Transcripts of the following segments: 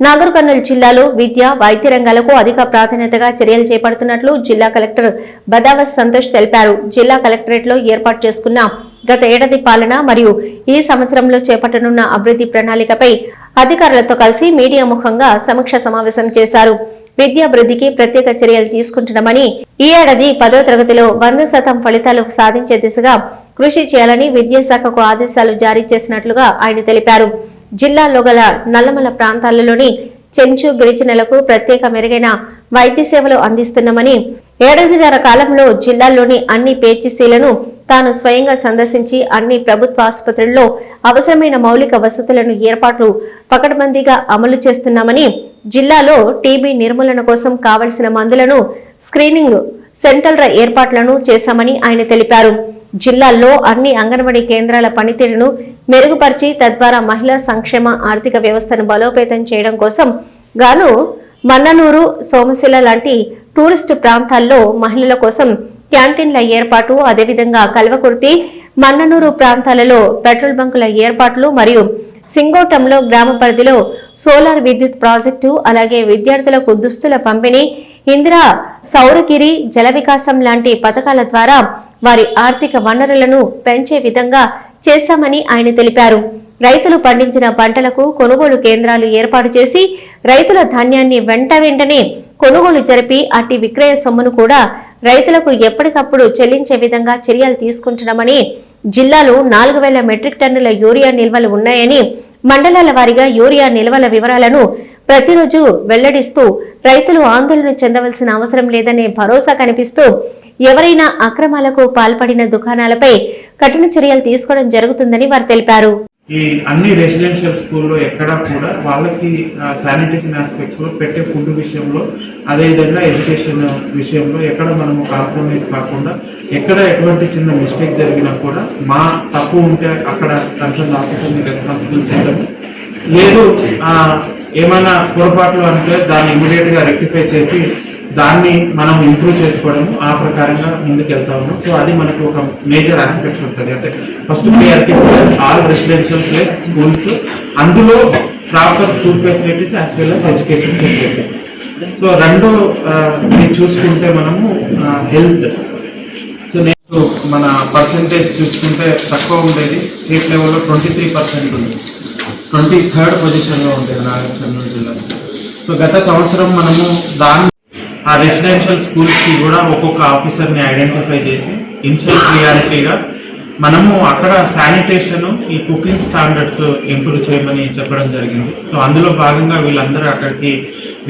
నాగర్ కర్నూలు జిల్లాలో విద్య, వైద్య రంగాలకు అధిక ప్రాధాన్యతగా చర్యలు చేపడుతున్నట్లు జిల్లా కలెక్టర్ బదావస్ సంతోష్ తెలిపారు. జిల్లా కలెక్టరేట్లో ఏర్పాటు చేసుకున్న గత ఏడాది పాలన మరియు ఈ సంవత్సరంలో చేపట్టనున్న అభివృద్ధి ప్రణాళికపై అధికారులతో కలిసి మీడియా ముఖంగా సమీక్ష సమావేశం చేశారు. విద్యాభివృద్ధికి ప్రత్యేక చర్యలు తీసుకుంటున్నామని, ఈ ఏడాది 10వ తరగతిలో 100% ఫలితాలు సాధించే దిశగా కృషి చేయాలని విద్యాశాఖకు ఆదేశాలు జారీ చేసినట్లుగా ఆయన తెలిపారు. జిల్లాలో గల నల్లమల ప్రాంతాలలోని చెంచు గిరిజనులకు ప్రత్యేక మెరుగైన వైద్య సేవలు అందిస్తున్నామని, ఏడాదిన్నర కాలంలో జిల్లాలోని అన్ని పేచిసీలను తాను స్వయంగా సందర్శించి అన్ని ప్రభుత్వ ఆసుపత్రుల్లో అవసరమైన మౌలిక వసతులను ఏర్పాట్లు పకడ్బందీగా అమలు చేస్తున్నామని, జిల్లాలో టీబీ నిర్మూలన కోసం కావలసిన మందులను స్క్రీనింగ్ సెంటర్ల ఏర్పాట్లను చేశామని ఆయన తెలిపారు. జిల్లాల్లో అన్ని అంగన్వాడీ కేంద్రాల పనితీరును మెరుగుపరిచి తద్వారా మహిళా సంక్షేమ ఆర్థిక వ్యవస్థను బలోపేతం చేయడం కోసం గాను మన్ననూరు, సోమశిల లాంటి టూరిస్టు ప్రాంతాల్లో మహిళల కోసం క్యాంటీన్ల ఏర్పాటు, అదేవిధంగా కల్వకుర్తి, మన్ననూరు ప్రాంతాలలో పెట్రోల్ బంకుల ఏర్పాట్లు మరియు సింగోటంలో గ్రామ పరిధిలో సోలార్ విద్యుత్ ప్రాజెక్టు, అలాగే విద్యార్థులకు దుస్తుల పంపిణీ, ఇందిరా సౌరగిరి జల వికాసం లాంటి పథకాల ద్వారా వారి ఆర్థిక వనరులను పెంచే విధంగా చేశామని ఆయన తెలిపారు. రైతులు పండించిన పంటలకు కొనుగోలు కేంద్రాలు ఏర్పాటు చేసి రైతుల ధాన్యాన్ని వెంటనే కొనుగోలు జరిపి అట్టి విక్రయ సొమ్మును కూడా రైతులకు ఎప్పటికప్పుడు చెల్లించే విధంగా చర్యలు తీసుకుంటున్నామని, జిల్లాలో 4000 మెట్రిక్ టన్నుల యూరియా నిల్వలు ఉన్నాయని, మండలాల వారీగా యూరియా నిల్వల వివరాలను ప్రతిరోజు వెల్లడిస్తూ రైతులు ఆందోళన చెందవలసిన అవసరం లేదనే భరోసా కనిపిస్తూ ఎవరైనా అక్రమాలకు పాల్పడిన దుకాణాలపై కఠిన చర్యలు తీసుకోవడం జరుగుతుందని వారు తెలిపారు. ఈ అన్ని రెసిడెన్షియల్ స్కూల్లో ఎక్కడా కూడా వాళ్ళకి శానిటేషన్ ఆస్పెక్ట్స్ లో పెట్టే ఫుడ్ విషయంలో, అదేవిధంగా ఎడ్యుకేషన్ విషయంలో ఎక్కడ మనము కాంప్రమైజ్ కాకుండా, ఎక్కడ ఎటువంటి చిన్న మిస్టేక్ జరిగినా కూడా మా తప్పు ఉంటే అక్కడ కన్సర్న్ ఆఫీసర్ని రెస్పాన్సిబుల్ చేయడం, లేదు ఏమైనా పొరపాట్లు అంటే దాన్ని ఇమీడియట్గా రెక్టిఫై చేసి దాన్ని మనం ఇంప్రూవ్ చేసుకోవడం, ఆ ప్రకారంగా ముందుకు వెళ్తా ఉన్నాం. సో అది మనకు ఒక మేజర్ ఆస్పెక్ట్ ఉంటుంది. అంటే first priority place all residential place schools, అందులో proper food facilities as well as education facilities. So రెండు చూసుకుంటే మనము హెల్త్, సో నెక్స్ట్ మన పర్సంటేజ్ చూసుకుంటే తక్కువ ఉండేది, స్టేట్ లెవెల్లో 23% ఉంది, 23rd పొజిషన్లో ఉండేది నాగర్ కర్నూలు జిల్లాలో. సో గత సంవత్సరం మనము దాన్ని ఆ రెసిడెన్షియల్ స్కూల్స్కి కూడా ఒక్కొక్క ఆఫీసర్ని ఐడెంటిఫై చేసి ఇనిషియల్ ప్రియారిటీగా మనము అక్కడ శానిటేషన్, ఈ కుకింగ్ స్టాండర్డ్స్ ఇంప్రూవ్ చేయమని చెప్పడం జరిగింది. సో అందులో భాగంగా వీళ్ళందరూ అక్కడికి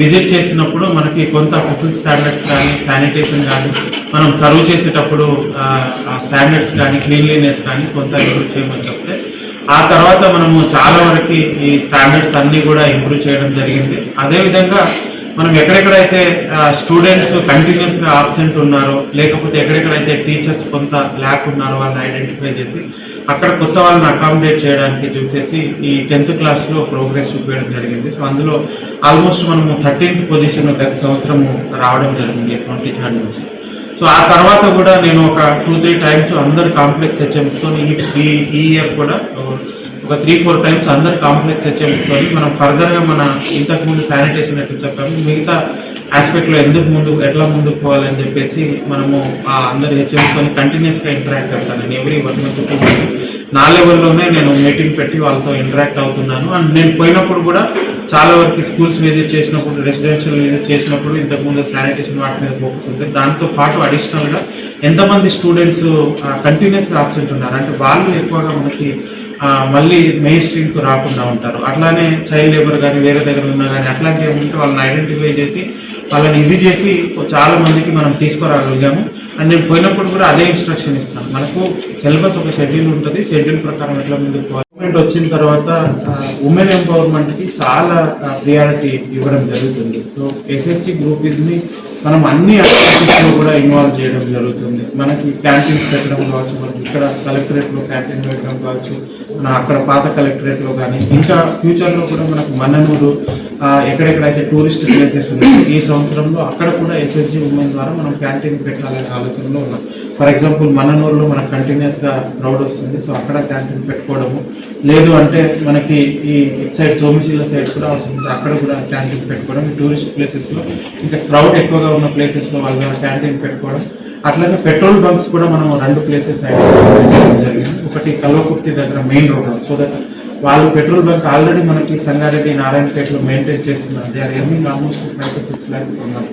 విజిట్ చేసినప్పుడు మనకి కొంత కుకింగ్ స్టాండర్డ్స్ కానీ, శానిటేషన్ కానీ, మనం సర్వ్ చేసేటప్పుడు ఆ స్టాండర్డ్స్ కానీ, క్లీన్లీనెస్ కానీ కొంత ఇంప్రూవ్ చేయమని చెప్తే, ఆ తర్వాత మనము చాలా వరకు ఈ స్టాండర్డ్స్ అన్నీ కూడా ఇంప్రూవ్ చేయడం జరిగింది. అదేవిధంగా మనం ఎక్కడెక్కడైతే స్టూడెంట్స్ కంటిన్యూస్గా ఆబ్సెంట్ ఉన్నారో, లేకపోతే ఎక్కడెక్కడైతే టీచర్స్ కొంత ల్యాక్ ఉన్నారో వాళ్ళని ఐడెంటిఫై చేసి అక్కడ కొత్త వాళ్ళని అకామిడేట్ చేయడానికి చూసేసి ఈ 10th క్లాస్లో ప్రోగ్రెస్ చూపించడం జరిగింది. సో అందులో ఆల్మోస్ట్ మనము 13th పొజిషన్ గత సంవత్సరము రావడం జరిగింది 23rd నుంచి. సో ఆ తర్వాత కూడా నేను ఒక 2-3 టైమ్స్ అందరు కాంప్లెక్స్ హెచ్ఎంస్తో ఈ ఇయర్ కూడా ఒక 3-4 టైమ్స్ అందరు కాంప్లెక్స్ హెచ్ఎంస్తో మనం ఫర్దర్గా మన ఇంతకుముందు శానిటేషన్ ఎట్లా చెప్పాము, మిగతా ఆస్పెక్ట్లో ఎట్లా ముందుకు పోవాలని చెప్పేసి మనము ఆ అందరు హెచ్ఎంస్తో కంటిన్యూస్గా ఇంటరాక్ట్ అవుతాను. నేను ఎవ్రీ 1 month 2 months నా లెవెల్లోనే నేను మీటింగ్ పెట్టి వాళ్ళతో ఇంటరాక్ట్ అవుతున్నాను. అండ్ నేను పోయినప్పుడు కూడా చాలా వరకు స్కూల్స్ విజిట్ చేసినప్పుడు, రెసిడెన్షియల్ విజిట్ చేసినప్పుడు ఇంతకుముందు శానిటేషన్ వాటి మీద ఫోకస్ ఉంది. దాంతో పాటు అడిషనల్గా ఎంతమంది స్టూడెంట్స్ కంటిన్యూస్గా ఆబ్సెంట్ ఉన్నారు అంటే వాళ్ళు ఎక్కువగా మనకి మళ్ళీ మెయిన్ స్ట్రీమ్కు రాకుండా ఉంటారు. అట్లానే చైల్డ్ లేబర్ కానీ వేరే దగ్గర ఉన్నా కానీ అట్లాంటివి ఉంటే వాళ్ళని ఐడెంటిఫై చేసి వాళ్ళని ఇది చేసి చాలా మందికి మనం తీసుకురాగలిగాము. అండ్ నేను పోయినప్పుడు కూడా అదే ఇన్స్ట్రక్షన్ ఇస్తాను. మనకు సిలబస్ ఒక షెడ్యూల్ ఉంటుంది, షెడ్యూల్ ప్రకారం ఎట్లా ముందుకు గవర్నమెంట్ వచ్చిన తర్వాత ఉమెన్ ఎంపవర్మెంట్కి చాలా ప్రియారిటీ ఇవ్వడం జరుగుతుంది. సో ఎస్ఎస్సి గ్రూప్ ఇదిని మనం అన్ని యాక్టివిటీస్లో కూడా ఇన్వాల్వ్ చేయడం జరుగుతుంది. మనకి క్యాంటీన్స్ పెట్టడం కావచ్చు, మనకి ఇక్కడ కలెక్టరేట్లో క్యాంటీన్ పెట్టడం కావచ్చు, మన అక్కడ పాత కలెక్టరేట్లో కానీ, ఇంకా ఫ్యూచర్లో కూడా మనకు మన్ననూరు ఎక్కడెక్కడైతే టూరిస్ట్ ప్లేసెస్ ఉన్నాయి ఈ సంవత్సరంలో అక్కడ కూడా ఎస్ఎస్జి ఉమెన్ ద్వారా మనం క్యాంటీన్ పెట్టాలనే ఆలోచనలో ఉన్నాం. ఫర్ ఎగ్జాంపుల్ మననూరులో మనకు కంటిన్యూస్గా క్రౌడ్ వస్తుంది, సో అక్కడ క్యాంటీన్ పెట్టుకోవడము, లేదు అంటే మనకి ఈ సైడ్ సోమశిల సైడ్ కూడా వస్తుంది, అక్కడ కూడా క్యాంటీన్ పెట్టుకోవడం, టూరిస్ట్ ప్లేసెస్లో ఇంకా క్రౌడ్ ఎక్కువగా ఉన్న ప్లేసెస్లో వాళ్ళ క్యాంటీన్ పెట్టుకోవడం. అట్లాగే పెట్రోల్ బంక్స్ కూడా మనం 2 ప్లేసెస్ ఐడెంటిఫై చేయడం జరిగింది. ఒకటి కల్వకుర్తి దగ్గర మెయిన్ రోడ్లో, సో దట్ వాళ్ళు పెట్రోల్ బంక్ ఆల్రెడీ మనకి సంగారెడ్డి నారాయణపేటలో మెయింటైన్ చేస్తున్నారు. They are earning almost 5 to 6 lakhs ఉన్నారు.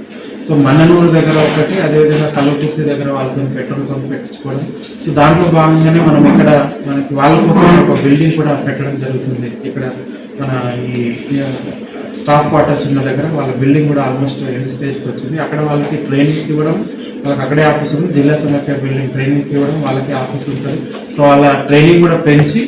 సో మననూరు దగ్గర ఒకటి, అదేవిధంగా కల్వకుర్తి దగ్గర వాళ్ళతో పెట్రోల్ బంక్ పెట్టించుకోవడం. సో దాంట్లో భాగంగానే మనం ఇక్కడ మనకి వాళ్ళ కోసం ఒక బిల్డింగ్ కూడా పెట్టడం జరుగుతుంది. ఇక్కడ మన ఈ స్టాఫ్ క్వార్టర్స్ ఉన్న దగ్గర వాళ్ళ బిల్డింగ్ కూడా ఆల్మోస్ట్ ఎండ్ స్టేజ్కి వచ్చింది. అక్కడ వాళ్ళకి ట్రైనింగ్స్ ఇవ్వడం, వాళ్ళకి అక్కడే ఆఫీస్ ఉంది, జిల్లా సమాఖ్య బిల్డింగ్ ట్రైనింగ్స్ ఇవ్వడం, వాళ్ళకి ఆఫీస్ ఉంటుంది. సో వాళ్ళ ట్రైనింగ్ కూడా పెంచి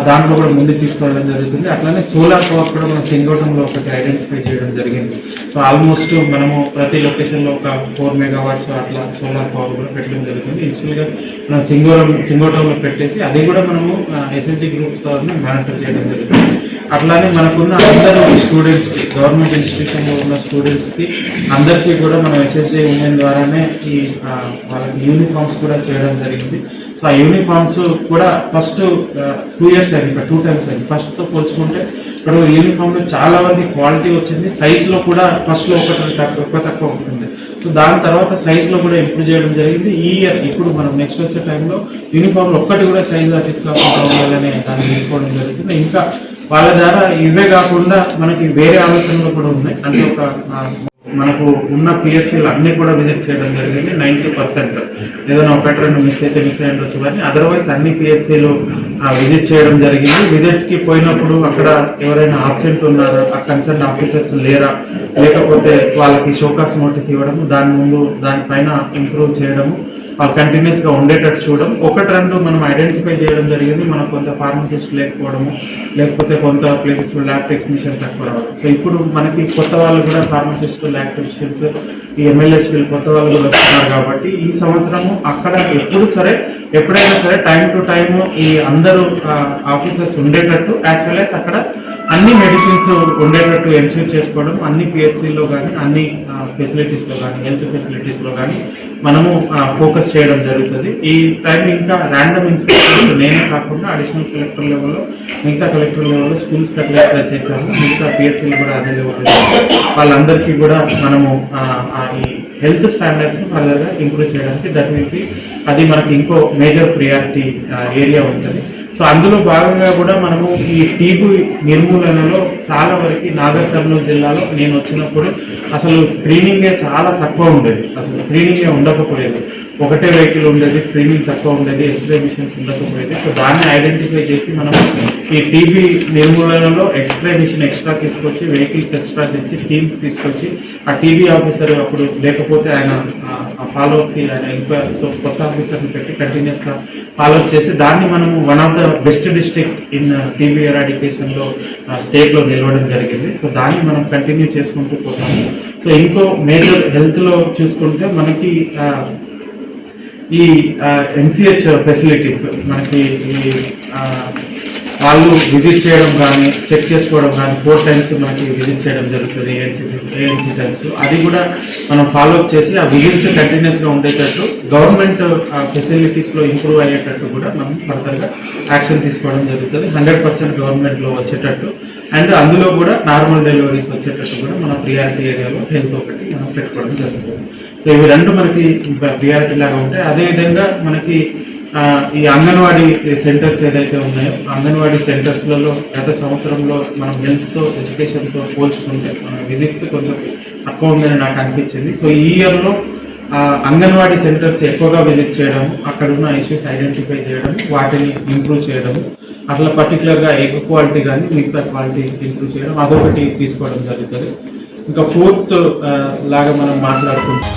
దాంట్లో కూడా ముందుకు తీసుకెళ్ళడం జరుగుతుంది. అట్లానే సోలార్ పవర్ కూడా మన సింగోటంలో ఒకటి ఐడెంటిఫై చేయడం జరిగింది. సో ఆల్మోస్ట్ మనము ప్రతి లొకేషన్లో ఒక 4 megawatts అట్లా సోలార్ పవర్ కూడా పెట్టడం జరుగుతుంది. ఇన్స్టల్గా మనం సింగోటంలో పెట్టేసి అది కూడా మనము ఎస్ఎస్జి గ్రూప్స్ ద్వారా మానిటర్ చేయడం జరుగుతుంది. అట్లానే మనకున్న అందరూ స్టూడెంట్స్కి, గవర్నమెంట్ ఇన్స్టిట్యూషన్లో ఉన్న స్టూడెంట్స్కి అందరికీ కూడా మనం ఎస్ఎస్జి ఉమెన్ ద్వారానే ఈ వాళ్ళకి యూనిఫామ్స్ కూడా చేయడం జరిగింది. సో ఆ యూనిఫామ్స్ కూడా ఫస్ట్ 2 years అయింది, ఇంకా 2 times అయింది. ఫస్ట్తో పోల్చుకుంటే ఇప్పుడు యూనిఫామ్లో చాలా వరకు క్వాలిటీ వచ్చింది, సైజ్లో కూడా ఫస్ట్లో ఎక్కువ తక్కువ ఉంటుంది. సో దాని తర్వాత సైజ్లో కూడా ఇంప్రూవ్ చేయడం జరిగింది. ఈ ఇయర్ ఇప్పుడు మనం నెక్స్ట్ వచ్చే టైంలో యూనిఫామ్లో ఒక్కటి కూడా సైజ్ అతిథి కాకుండా ఉండాలని దాన్ని తీసుకోవడం జరుగుతుంది. ఇంకా వాళ్ళ ద్వారా ఇవే కాకుండా మనకి వేరే ఆలోచనలు కూడా ఉన్నాయి. అంటే ఒక మనకు ఉన్న పిహెచ్సీలు అన్నీ కూడా విజిట్ చేయడం జరిగింది. 90% ఏదైనా ఒకటి 2 మిస్ అయ్యిండొచ్చు, కానీ అదర్వైజ్ అన్ని పిహెచ్సీలు విజిట్ చేయడం జరిగింది. విజిట్కి పోయినప్పుడు అక్కడ ఎవరైనా ఆబ్సెంట్ ఉన్నారా, ఆ కన్సర్న్ ఆఫీసర్స్ లేరా, లేకపోతే వాళ్ళకి షోకాస్ నోటీస్ ఇవ్వడము, దానిపైన ఇంప్రూవ్ చేయడము, వాళ్ళు కంటిన్యూస్గా ఉండేటట్టు చూడడం. 1-2 మనం ఐడెంటిఫై చేయడం జరిగింది. మనకు కొంత ఫార్మసిస్ట్ లేకపోవడము, లేకపోతే కొంత ప్లేసెస్లో ల్యాబ్ టెక్నీషియన్ తక్కువ రావడం. సో ఇప్పుడు మనకి కొత్త వాళ్ళు కూడా ఫార్మసిస్ట్, ల్యాబ్ టెక్నీషియన్స్, ఈ ఎమ్మెల్యేస్పీలు కొత్త వాళ్ళు కూడా వస్తున్నారు కాబట్టి ఈ సంవత్సరము అక్కడ ఎప్పుడైనా సరే టైం టు టైము ఈ అందరూ ఆఫీసర్స్ ఉండేటట్టు, యాజ్ వెల్ యాజ్ అక్కడ అన్ని మెడిసిన్స్ ఉండేటట్టు ఎన్ష్యూర్ చేసుకోవడం, అన్ని పిహెచ్సిలో కానీ అన్ని ఫెసిలిటీస్లో కానీ హెల్త్ ఫెసిలిటీస్లో కానీ మనము ఫోకస్ చేయడం జరుగుతుంది. ఈ టైం ఇంకా ర్యాండమ్ ఇన్స్పెక్షన్స్ నేనే కాకుండా అడిషనల్ కలెక్టర్ లెవెల్లో, మిగతా కలెక్టర్ లెవెల్లో స్కూల్స్ అట్లా చేశాము. మిగతా పిహెచ్సీలు కూడా అదే లెవెల్లో వాళ్ళందరికీ కూడా మనము ఈ హెల్త్ స్టాండర్డ్స్ ఫర్దర్గా ఇంప్రూవ్ చేయడానికి అది మనకి ఇంకో మేజర్ ప్రియారిటీ ఏరియా ఉంటుంది. సో అందులో భాగంగా కూడా మనము ఈ టీబీ నిర్మూలనలో చాలా వరకు నాగర్ కర్నూలు జిల్లాలో నేను వచ్చినప్పుడు అసలు స్క్రీనింగే చాలా తక్కువ ఉండేది, అసలు స్క్రీనింగే ఉండకపోయేది. ఒకటే వెహికల్ ఉండేది, స్క్రీనింగ్ తక్కువ ఉండేది, ఎక్స్రే మిషన్స్ ఉండకపోయేది. సో దాన్ని ఐడెంటిఫై చేసి మనం ఈ టీబీ నిర్మూలనలో ఎక్స్రే మిషన్ ఎక్స్ట్రా తీసుకొచ్చి, వెహికల్స్ ఎక్స్ట్రా తెచ్చి, టీమ్స్ తీసుకొచ్చి, ఆ టీబీ ఆఫీసర్ అప్పుడు లేకపోతే ఆయన ఫాలోఅప్కి ఆయన ఎంక్వైరీ, సో కొత్త ఆఫీసర్ని పెట్టి కంటిన్యూస్గా ఫాలోఅప్ చేసి దాన్ని మనము one of the best district in TB ఎరాడికేషన్లో స్టేట్లో నిలవడం జరిగింది. సో దాన్ని మనం కంటిన్యూ చేసుకుంటూ పోతాము. సో ఇంకో మేజర్ హెల్త్లో చూసుకుంటే మనకి ఈ ఎంసీహెచ్ ఫెసిలిటీస్ మనకి ఈ వాళ్ళు విజిట్ చేయడం కానీ చెక్ చేసుకోవడం కానీ 4 times మనకి విజిట్ చేయడం జరుగుతుంది, ఏఎన్సీ టైమ్స్. అది కూడా మనం ఫాలోఅప్ చేసి ఆ విజిట్స్ కంటిన్యూస్గా ఉండేటట్టు, గవర్నమెంట్ ఫెసిలిటీస్లో ఇంప్రూవ్ అయ్యేటట్టు కూడా మనం ఫర్దర్గా యాక్షన్ తీసుకోవడం జరుగుతుంది. 100% గవర్నమెంట్లో వచ్చేటట్టు, అండ్ అందులో కూడా నార్మల్ డెలివరీస్ వచ్చేటట్టు కూడా మన ప్రియారిటీ ఏరియాలో హెల్త్ ఒకటి మనం పెట్టుకోవడం జరుగుతుంది. సో ఇవి 2 మనకి ప్రియారిటీ లాగా ఉంటాయి. అదేవిధంగా మనకి ఈ అంగన్వాడీ సెంటర్స్ ఏదైతే ఉన్నాయో, అంగన్వాడీ సెంటర్స్లలో గత సంవత్సరంలో మనం హెల్త్తో ఎడ్యుకేషన్తో పోల్చుకుంటే మన విజిట్స్ కొంచెం తక్కువ ఉందని నాకు అనిపించింది. సో ఈ ఇయర్లో అంగన్వాడీ సెంటర్స్ ఎక్కువగా విజిట్ చేయడము, అక్కడ ఉన్న ఇష్యూస్ ఐడెంటిఫై చేయడం, వాటిని ఇంప్రూవ్ చేయడము, అట్లా పర్టికులర్గా ఎగ్ క్వాలిటీ కానీ మిగతా క్వాలిటీ ఇంప్రూవ్ చేయడం, అదొకటి తీసుకోవడం జరుగుతుంది. ఇంకా 4th లాగా మనం మాట్లాడుకుంటాం.